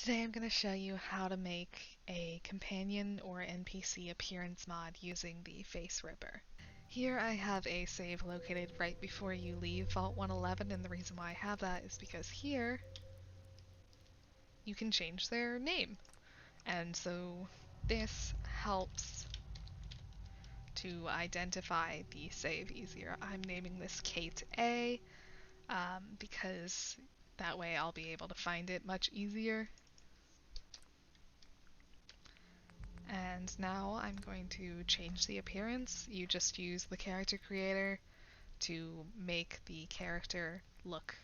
Today I'm going to show you how to make a companion or NPC appearance mod using the Face Ripper. Here I have a save located right before you leave Vault 111, and the reason why I have that is because here you can change their name. And so this helps to identify the save easier. I'm naming this Kate A because that way I'll be able to find it much easier. And now I'm going to change the appearance. You just use the character creator to make the character look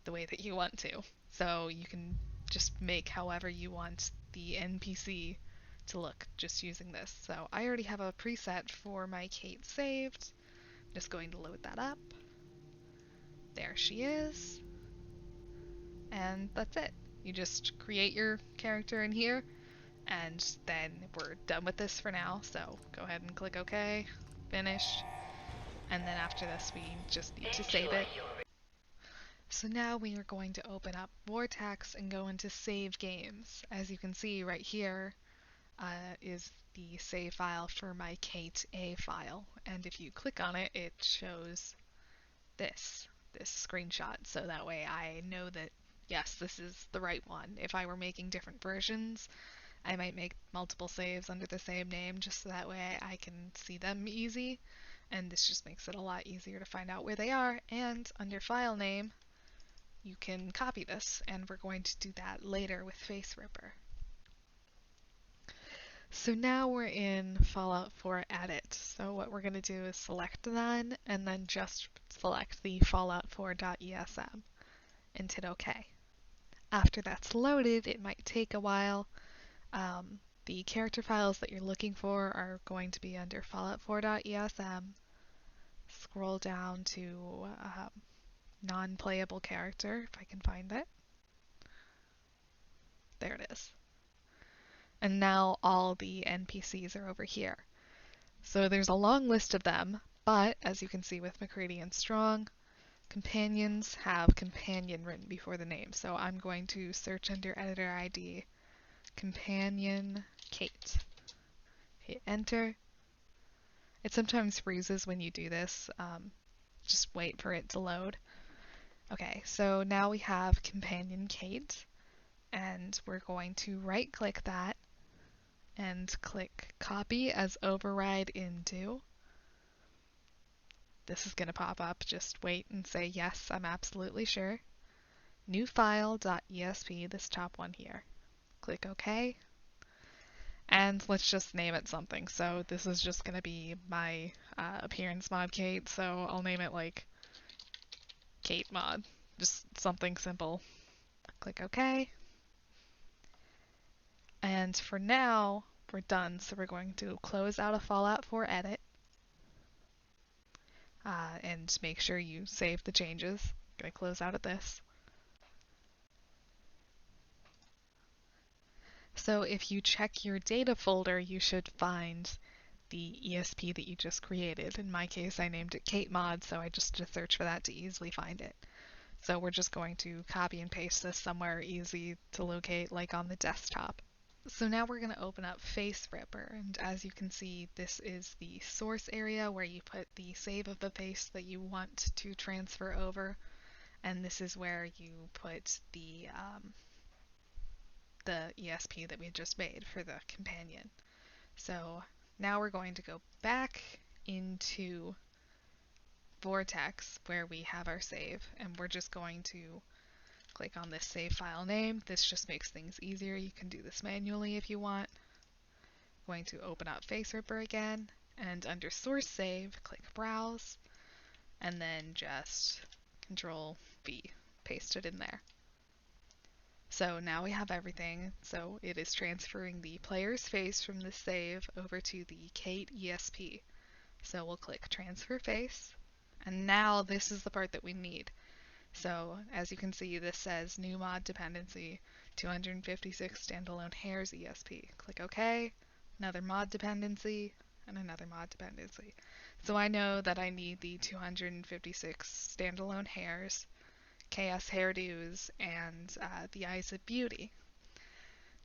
the way that you want to. So you can just make however you want the NPC to look just using this. So I already have a preset for my Kate saved. I'm just going to load that up. There she is. And that's it. You just create your character in here. And then we're done with this for now, so go ahead and click OK, finish, and then after this we just need to save it. So now we are going to open up Vortex and go into Save Games. As you can see right here is the save file for my Kate A file, and if you click on it, it shows this screenshot, so that way I know that yes, this is the right one. If I were making different versions, I might make multiple saves under the same name just so that way I can see them easy, and this just makes it a lot easier to find out where they are. And under file name you can copy this, and we're going to do that later with Face Ripper. So now we're in Fallout 4 Edit. So what we're going to do is select None and then just select the Fallout4.esm and hit OK. After that's loaded, it might take a while. The character files that you're looking for are going to be under Fallout4.esm. Scroll down to non-playable character, if I can find it. There it is. And now all the NPCs are over here. So there's a long list of them, but as you can see with McCready and Strong, companions have companion written before the name. So I'm going to search under editor ID companion Kate. Hit enter. It sometimes freezes when you do this. Just wait for it to load. Okay, so now we have companion Kate, and we're going to right click that and click copy as override into. This is going to pop up. Just wait and say yes, I'm absolutely sure. New file.esp, this top one here. Click OK. And let's just name it something. So this is just going to be my appearance mod Kate, so I'll name it like Kate mod. Just something simple. Click OK. And for now, we're done. So we're going to close out of Fallout 4 Edit. And make sure you save the changes. I'm going to close out of this. So if you check your data folder, you should find the ESP that you just created. In my case, I named it Kate Mod, so I just did a search for that to easily find it. So we're just going to copy and paste this somewhere easy to locate, like on the desktop. So now we're going to open up Face Ripper, and as you can see, this is the source area where you put the save of the face that you want to transfer over, and this is where you put the ESP that we just made for the companion. So now we're going to go back into Vortex where we have our save, and we're just going to click on this save file name. This just makes things easier. You can do this manually if you want. I'm going to open up Face Ripper again, and under source save, click browse, and then just Control V, paste it in there. So now we have everything. So it is transferring the player's face from the save over to the Kate ESP. So we'll click transfer face, and now this is the part that we need. So as you can see, this says new mod dependency 256 standalone hairs ESP. Click OK, another mod dependency, and another mod dependency. So I know that I need the 256 standalone hairs, KS hairdos, and the Eyes of Beauty.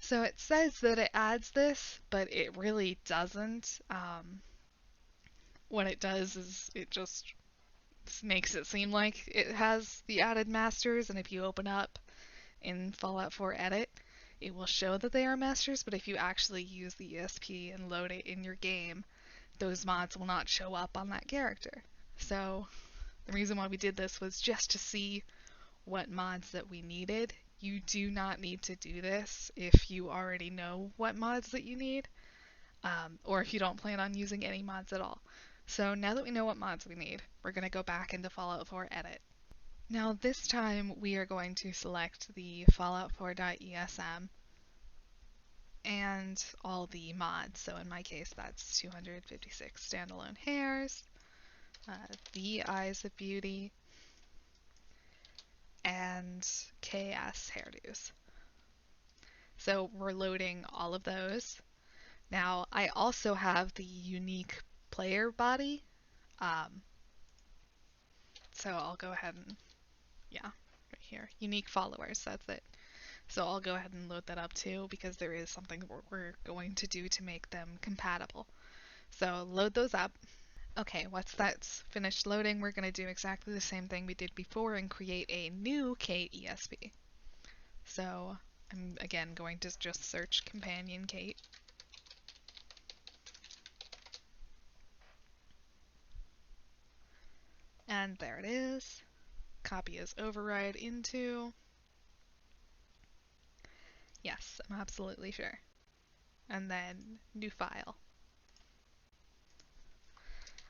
So it says that it adds this, but it really doesn't. What it does is it just makes it seem like it has the added masters, and if you open up in Fallout 4 Edit, it will show that they are masters, but if you actually use the ESP and load it in your game, those mods will not show up on that character. So the reason why we did this was just to see what mods that we needed. You do not need to do this if you already know what mods that you need, or if you don't plan on using any mods at all. So now that we know what mods we need, we're going to go back into Fallout 4 Edit. Now this time we are going to select the Fallout 4.esm and all the mods. So in my case that's 256 standalone hairs, the Eyes of Beauty, and KS hairdos. So we're loading all of those. Now I also have the unique player body. So I'll go ahead and, yeah, right here, unique followers, that's it. So I'll go ahead and load that up too, because there is something we're going to do to make them compatible. So load those up. Okay, once that's finished loading, we're going to do exactly the same thing we did before and create a new Kate ESP. So I'm again going to just search Companion Kate. And there it is. Copy as override into. Yes, I'm absolutely sure. And then new file.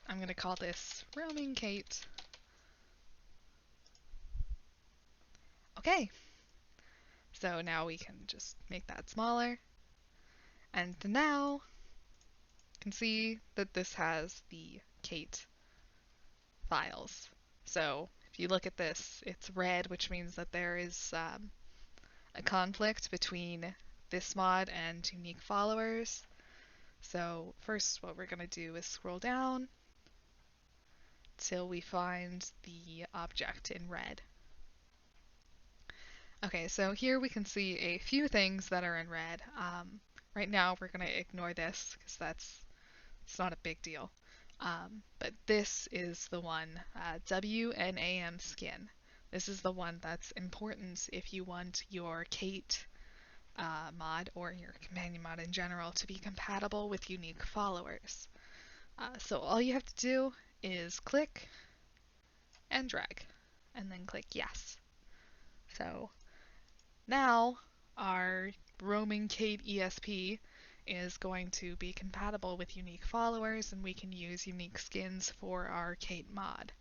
I'm going to call this Roaming Kate. Okay. So now we can just make that smaller. And now you can see that this has the Kate files. So if you look at this, it's red, which means that there is a conflict between this mod and unique followers. So first what we're going to do is scroll down till we find the object in red. Okay, so here we can see a few things that are in red. Right now we're going to ignore this because it's not a big deal. But this is the one, WNAM skin. This is the one that's important if you want your Kate mod or your companion mod in general to be compatible with unique followers. So all you have to do is click and drag, and then click yes. So now our roaming Kate ESP is going to be compatible with unique followers, and we can use unique skins for our Kate mod.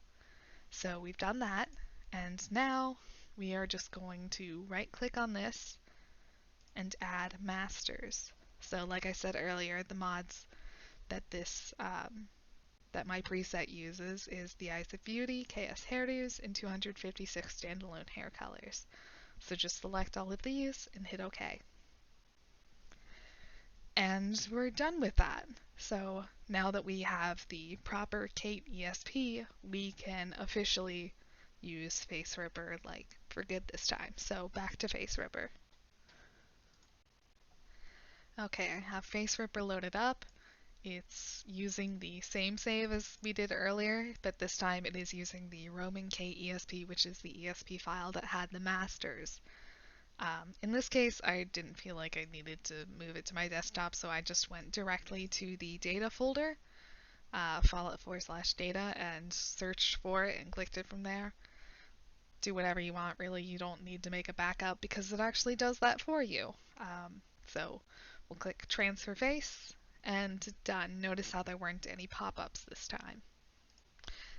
So we've done that, and now we are just going to right click on this and add masters. So like I said earlier, the mods that that my preset uses is the Eyes of Beauty, KS hairdos, and 256 standalone hair colors. So just select all of these and hit OK. And we're done with that. So now that we have the proper Kate ESP, we can officially use Face Ripper like for good this time. So back to Face Ripper. Okay, I have Face Ripper loaded up. It's using the same save as we did earlier, but this time it is using the roaming Kate ESP, which is the ESP file that had the masters. In this case, I didn't feel like I needed to move it to my desktop, so I just went directly to the data folder, Fallout4/data, and searched for it and clicked it from there. Do whatever you want, really. You don't need to make a backup because it actually does that for you. So we'll click Transfer Face, and done. Notice how there weren't any pop-ups this time.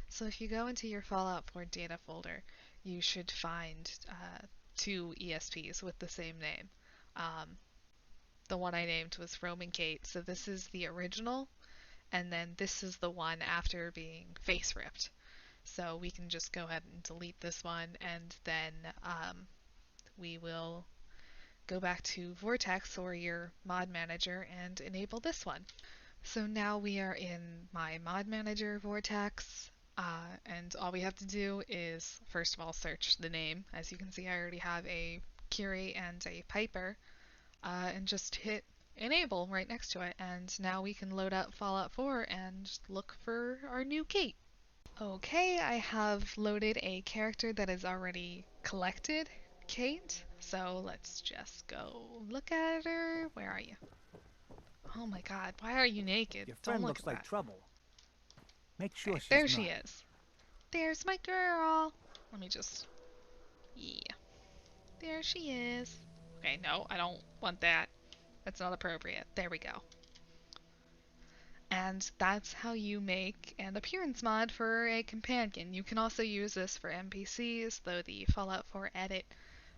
So if you go into your Fallout 4 data folder, you should find two ESPs with the same name. The one I named was Roman Kate, so this is the original, and then this is the one after being face ripped. So we can just go ahead and delete this one, and then we will go back to Vortex or your mod manager and enable this one. So now we are in my mod manager Vortex, and all we have to do is first of all search the name. As you can see, I already have a Curie and a Piper. and just hit enable right next to it. And now we can load up Fallout 4 and look for our new Kate. Okay, I have loaded a character that is already collected, Kate. So let's just go look at her. Where are you? Oh my god, why are you naked? Your Don't friend look looks at like that. trouble. Make sure Okay, she's there she not. is. There's my girl. Let me just. Yeah, there she is. Okay, no, I don't want that. That's not appropriate. There we go. And that's how you make an appearance mod for a companion. You can also use this for NPCs, though the Fallout 4 edit,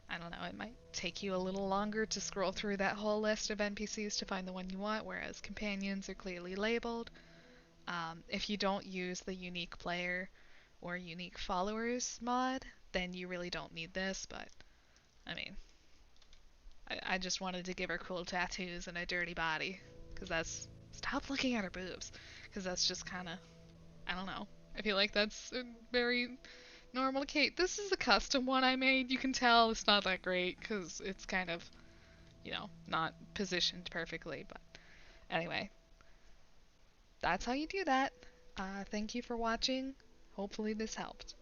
I don't know, it might take you a little longer to scroll through that whole list of NPCs to find the one you want, whereas companions are clearly labeled. If you don't use the unique player or unique followers mod, then you really don't need this, but I mean, I just wanted to give her cool tattoos and a dirty body, because that's. Stop looking at her boobs, because that's just kind of. I don't know. I feel like that's very normal to Kate. This is a custom one I made. You can tell it's not that great, because it's kind of, not positioned perfectly, but anyway, that's how you do that. Thank you for watching. Hopefully this helped.